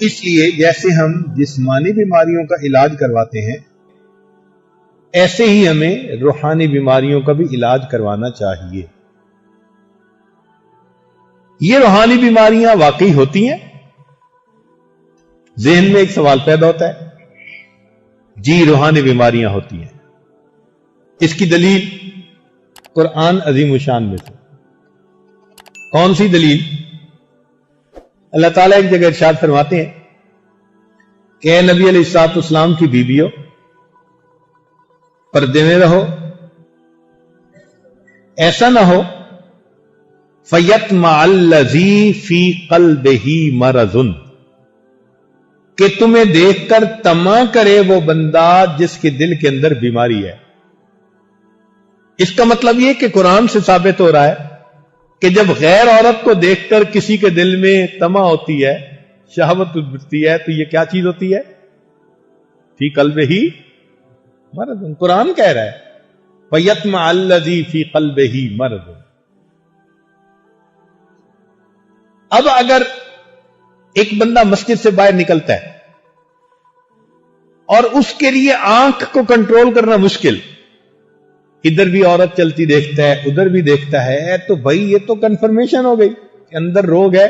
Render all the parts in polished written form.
اس لیے جیسے ہم جسمانی بیماریوں کا علاج کرواتے ہیں، ایسے ہی ہمیں روحانی بیماریوں کا بھی علاج کروانا چاہیے۔ یہ روحانی بیماریاں واقعی ہوتی ہیں؟ ذہن میں ایک سوال پیدا ہوتا ہے، جی روحانی بیماریاں ہوتی ہیں۔ اس کی دلیل قرآن عظیم الشان میں سے کون سی دلیل؟ اللہ تعالیٰ ایک جگہ ارشاد فرماتے ہیں کہ اے نبی علیہ الصلوۃ والسلام کی بیویوں، پردے میں رہو، ایسا نہ ہو فَيَطْمَعَ الَّذِي فِي قَلْبِهِ مَرَضٌ، کہ تمہیں دیکھ کر طمع کرے وہ بندہ جس کے دل کے اندر بیماری ہے۔ اس کا مطلب یہ کہ قرآن سے ثابت ہو رہا ہے کہ جب غیر عورت کو دیکھ کر کسی کے دل میں طمع ہوتی ہے، شہوت اٹھتی ہے، تو یہ کیا چیز ہوتی ہے؟ فی قلبہ مرض۔ قرآن کہہ رہا ہے فَيَطْمَعَ الَّذِي فِي قَلْبِهِ مَرضٌ۔ اب اگر ایک بندہ مسجد سے باہر نکلتا ہے اور اس کے لیے آنکھ کو کنٹرول کرنا مشکل، ادھر بھی عورت چلتی دیکھتا ہے، ادھر بھی دیکھتا ہے، تو بھائی یہ تو کنفرمیشن ہو گئی کہ اندر روگ ہے۔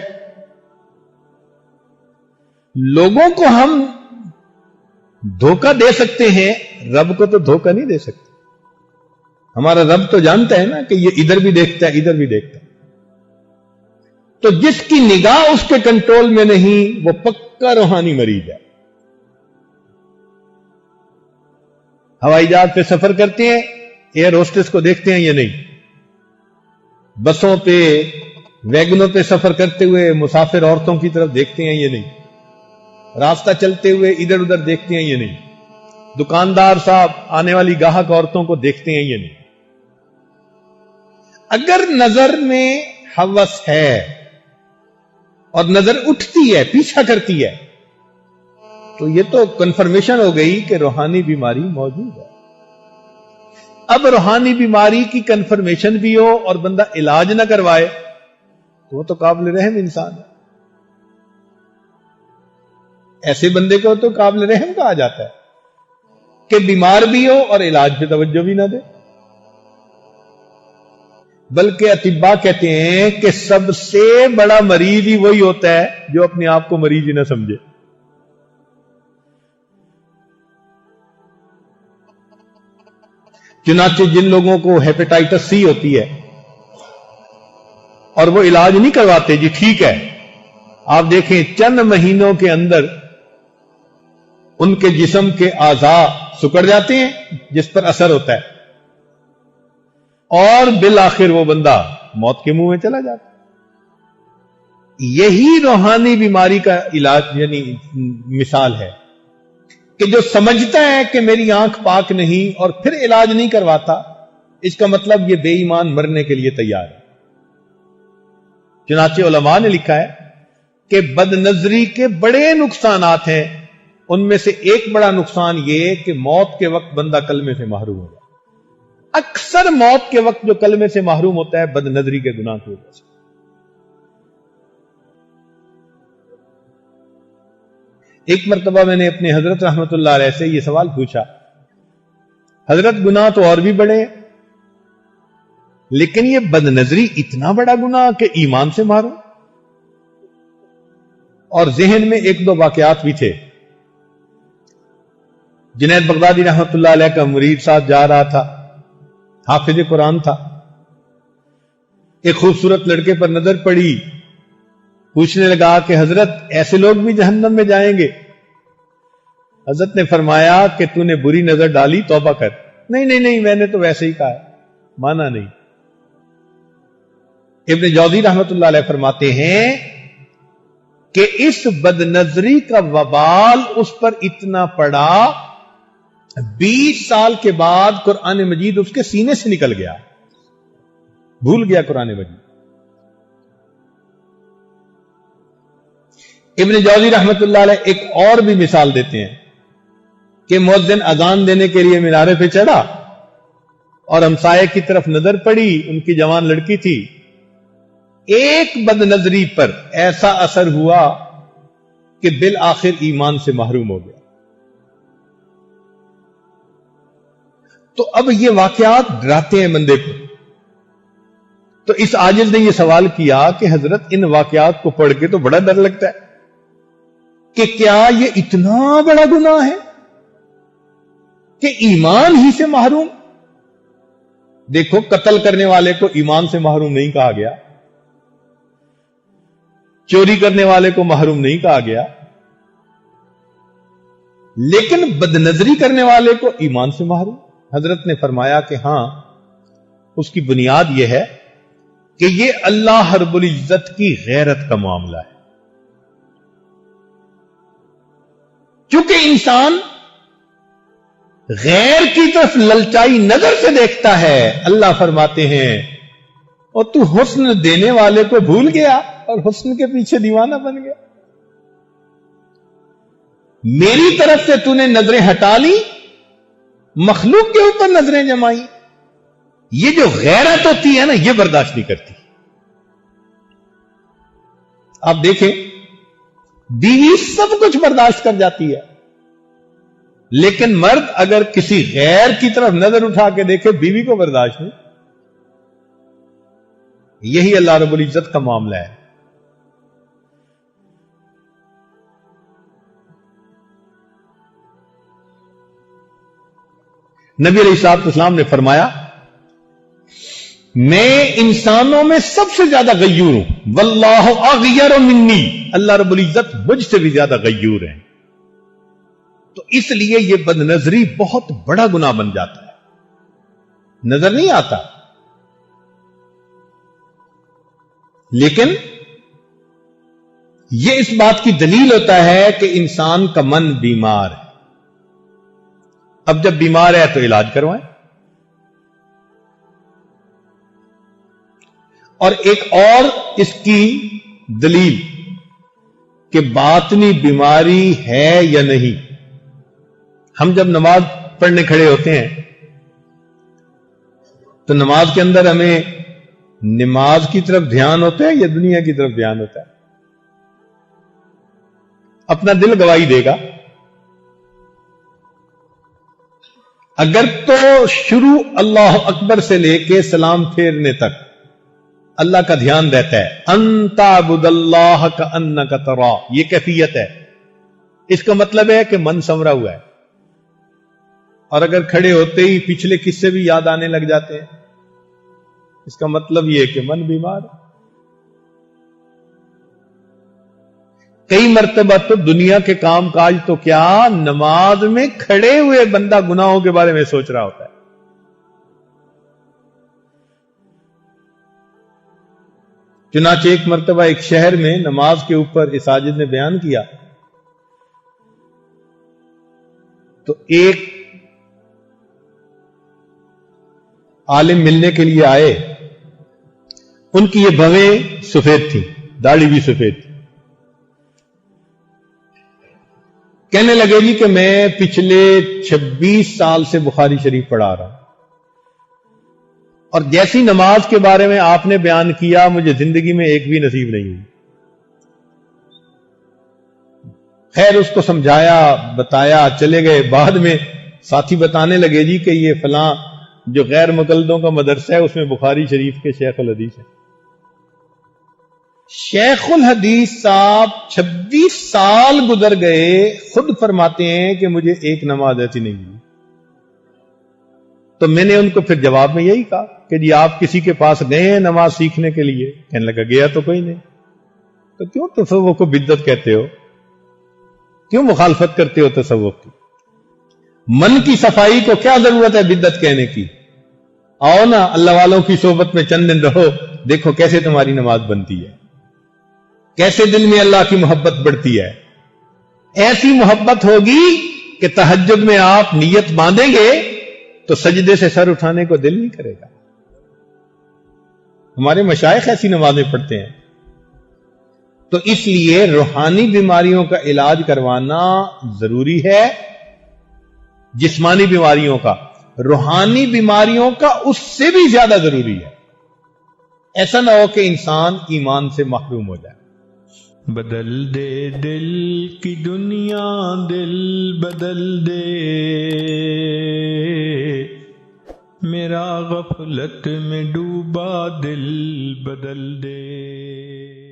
لوگوں کو ہم دھوکہ دے سکتے ہیں، رب کو تو دھوکہ نہیں دے سکتے۔ ہمارا رب تو جانتا ہے نا کہ یہ ادھر بھی دیکھتا ہے، ادھر بھی دیکھتا ہے۔ تو جس کی نگاہ اس کے کنٹرول میں نہیں، وہ پکا روحانی مریض ہے۔ ہوائی جہاز پہ سفر کرتے ہیں، ایئر ہوسٹس کو دیکھتے ہیں یا نہیں؟ بسوں پہ، ویگنوں پہ سفر کرتے ہوئے مسافر عورتوں کی طرف دیکھتے ہیں یا نہیں؟ راستہ چلتے ہوئے ادھر ادھر دیکھتے ہیں یا نہیں؟ دکاندار صاحب آنے والی گاہک عورتوں کو دیکھتے ہیں یا نہیں؟ اگر نظر میں ہوس ہے اور نظر اٹھتی ہے، پیچھا کرتی ہے، تو یہ تو کنفرمیشن ہو گئی کہ روحانی بیماری موجود ہے۔ اب روحانی بیماری کی کنفرمیشن بھی ہو اور بندہ علاج نہ کروائے تو وہ تو قابل رحم انسان ہے۔ ایسے بندے کو تو قابل رحم کہا جاتا ہے کہ بیمار بھی ہو اور علاج پہ توجہ بھی نہ دے۔ بلکہ اطباء کہتے ہیں کہ سب سے بڑا مریض ہی وہی ہوتا ہے جو اپنے آپ کو مریض ہی نہ سمجھے۔ چنانچہ جن لوگوں کو ہیپیٹائٹس سی ہوتی ہے اور وہ علاج نہیں کرواتے، جی ٹھیک ہے، آپ دیکھیں چند مہینوں کے اندر ان کے جسم کے اعضاء سکڑ جاتے ہیں جس پر اثر ہوتا ہے، اور بالآخر وہ بندہ موت کے منہ میں چلا جاتا ہے۔ یہی روحانی بیماری کا علاج یعنی مثال ہے کہ جو سمجھتا ہے کہ میری آنکھ پاک نہیں اور پھر علاج نہیں کرواتا، اس کا مطلب یہ بے ایمان مرنے کے لیے تیار ہے۔ چنانچہ علماء نے لکھا ہے کہ بد نظری کے بڑے نقصانات ہیں، ان میں سے ایک بڑا نقصان یہ کہ موت کے وقت بندہ کلمے سے محروم ہو جائے۔ اکثر موت کے وقت جو کلمے سے محروم ہوتا ہے بد نظری کے گناہ کی وجہ سے۔ ایک مرتبہ میں نے اپنے حضرت رحمت اللہ علیہ سے یہ سوال پوچھا، حضرت گناہ تو اور بھی بڑے ہیں، لیکن یہ بد نظری اتنا بڑا گناہ کہ ایمان سے محروم؟ اور ذہن میں ایک دو واقعات بھی تھے۔ جنید بغدادی رحمت اللہ علیہ کا مرید ساتھ جا رہا تھا، حافظ قرآن تھا، ایک خوبصورت لڑکے پر نظر پڑی، پوچھنے لگا کہ حضرت ایسے لوگ بھی جہنم میں جائیں گے؟ حضرت نے فرمایا کہ تو نے بری نظر ڈالی، توبہ کر۔ نہیں میں نے تو ویسے ہی کہا ہے، مانا نہیں۔ ابن جوزی رحمت اللہ علیہ فرماتے ہیں کہ اس بد نظری کا وبال اس پر اتنا پڑا، 20 سال کے بعد قرآن مجید اس کے سینے سے نکل گیا، بھول گیا قرآن مجید۔ ابن جوزی رحمت اللہ علیہ ایک اور بھی مثال دیتے ہیں کہ مؤذن اذان دینے کے لیے مینارے پہ چڑھا اور ہمسائے کی طرف نظر پڑی، ان کی جوان لڑکی تھی، ایک بد نظری پر ایسا اثر ہوا کہ بالآخر ایمان سے محروم ہو گیا. تو اب یہ واقعات ڈراتے ہیں بندے کو. تو اس عاجز نے یہ سوال کیا کہ حضرت ان واقعات کو پڑھ کے تو بڑا ڈر لگتا ہے کہ کیا یہ اتنا بڑا گناہ ہے کہ ایمان ہی سے محروم. دیکھو قتل کرنے والے کو ایمان سے محروم نہیں کہا گیا, چوری کرنے والے کو محروم نہیں کہا گیا, لیکن بدنظری کرنے والے کو ایمان سے محروم. حضرت نے فرمایا کہ ہاں, اس کی بنیاد یہ ہے کہ یہ اللہ رب العزت کی غیرت کا معاملہ ہے. چونکہ انسان غیر کی طرف للچائی نظر سے دیکھتا ہے, اللہ فرماتے ہیں اور تو حسن دینے والے کو بھول گیا اور حسن کے پیچھے دیوانہ بن گیا. میری طرف سے تو نے نظریں ہٹا لی, مخلوق کے اوپر نظریں جمائی. یہ جو غیرت ہوتی ہے نا, یہ برداشت نہیں کرتی. آپ دیکھیں بیوی سب کچھ برداشت کر جاتی ہے, لیکن مرد اگر کسی غیر کی طرف نظر اٹھا کے دیکھے بیوی کو برداشت نہیں. یہی اللہ رب العزت کا معاملہ ہے. نبی علیہ الصلوۃ والسلام نے فرمایا میں انسانوں میں سب سے زیادہ غیور ہوں, واللہ اغیر منی, اللہ رب العزت مجھ سے بھی زیادہ غیور ہیں. تو اس لیے یہ بد نظری بہت بڑا گناہ بن جاتا ہے. نظر نہیں آتا, لیکن یہ اس بات کی دلیل ہوتا ہے کہ انسان کا من بیمار ہے. اب جب بیمار ہے تو علاج کروائیں. اور ایک اور اس کی دلیل کہ باطنی بیماری ہے یا نہیں. ہم جب نماز پڑھنے کھڑے ہوتے ہیں تو نماز کے اندر ہمیں نماز کی طرف دھیان ہوتا ہے یا دنیا کی طرف دھیان ہوتا ہے؟ اپنا دل گواہی دے گا. اگر تو شروع اللہ اکبر سے لے کے سلام پھیرنے تک اللہ کا دھیان رہتا ہے, ان تعبد اللہ کانک تراہ, یہ کیفیت ہے, اس کا مطلب ہے کہ من سنورا ہوا ہے. اور اگر کھڑے ہوتے ہی پچھلے قصے بھی یاد آنے لگ جاتے ہیں, اس کا مطلب یہ کہ من بیمار ہے. کئی مرتبہ تو دنیا کے کام کاج تو کیا, نماز میں کھڑے ہوئے بندہ گناہوں کے بارے میں سوچ رہا ہوتا ہے. چنانچہ ایک مرتبہ ایک شہر میں نماز کے اوپر اس عاجز نے بیان کیا تو ایک عالم ملنے کے لیے آئے. ان کی یہ بھویں سفید تھیں, داڑھی بھی سفید تھی. کہنے لگے جی کہ میں پچھلے 26 سال سے بخاری شریف پڑھا رہا ہوں, اور جیسی نماز کے بارے میں آپ نے بیان کیا مجھے زندگی میں ایک بھی نصیب نہیں ہوئی. خیر اس کو سمجھایا, بتایا, چلے گئے. بعد میں ساتھی بتانے لگے جی کہ یہ فلاں جو غیر مقلدوں کا مدرسہ ہے اس میں بخاری شریف کے شیخ الحدیث ہے. شیخ الحدیث صاحب 26 سال گزر گئے, خود فرماتے ہیں کہ مجھے ایک نماز ایسی نہیں ملی. تو میں نے ان کو پھر جواب میں یہی کہا کہ جی آپ کسی کے پاس گئے ہیں نماز سیکھنے کے لیے؟ کہنے لگا گیا تو کوئی نہیں. تو کیوں تصوف کو بدعت کہتے ہو, کیوں مخالفت کرتے ہو تصوف کی؟ من کی صفائی کو کیا ضرورت ہے بدعت کہنے کی؟ آؤ نا اللہ والوں کی صحبت میں چند دن رہو, دیکھو کیسے تمہاری نماز بنتی ہے, کیسے دل میں اللہ کی محبت بڑھتی ہے. ایسی محبت ہوگی کہ تہجد میں آپ نیت باندھیں گے تو سجدے سے سر اٹھانے کو دل نہیں کرے گا. ہمارے مشائخ ایسی نمازیں پڑھتے ہیں. تو اس لیے روحانی بیماریوں کا علاج کروانا ضروری ہے, جسمانی بیماریوں کا, روحانی بیماریوں کا اس سے بھی زیادہ ضروری ہے. ایسا نہ ہو کہ انسان ایمان سے محروم ہو جائے. بدل دے دل کی دنیا، دل بدل دے، میرا غفلت میں ڈوبا دل بدل دے۔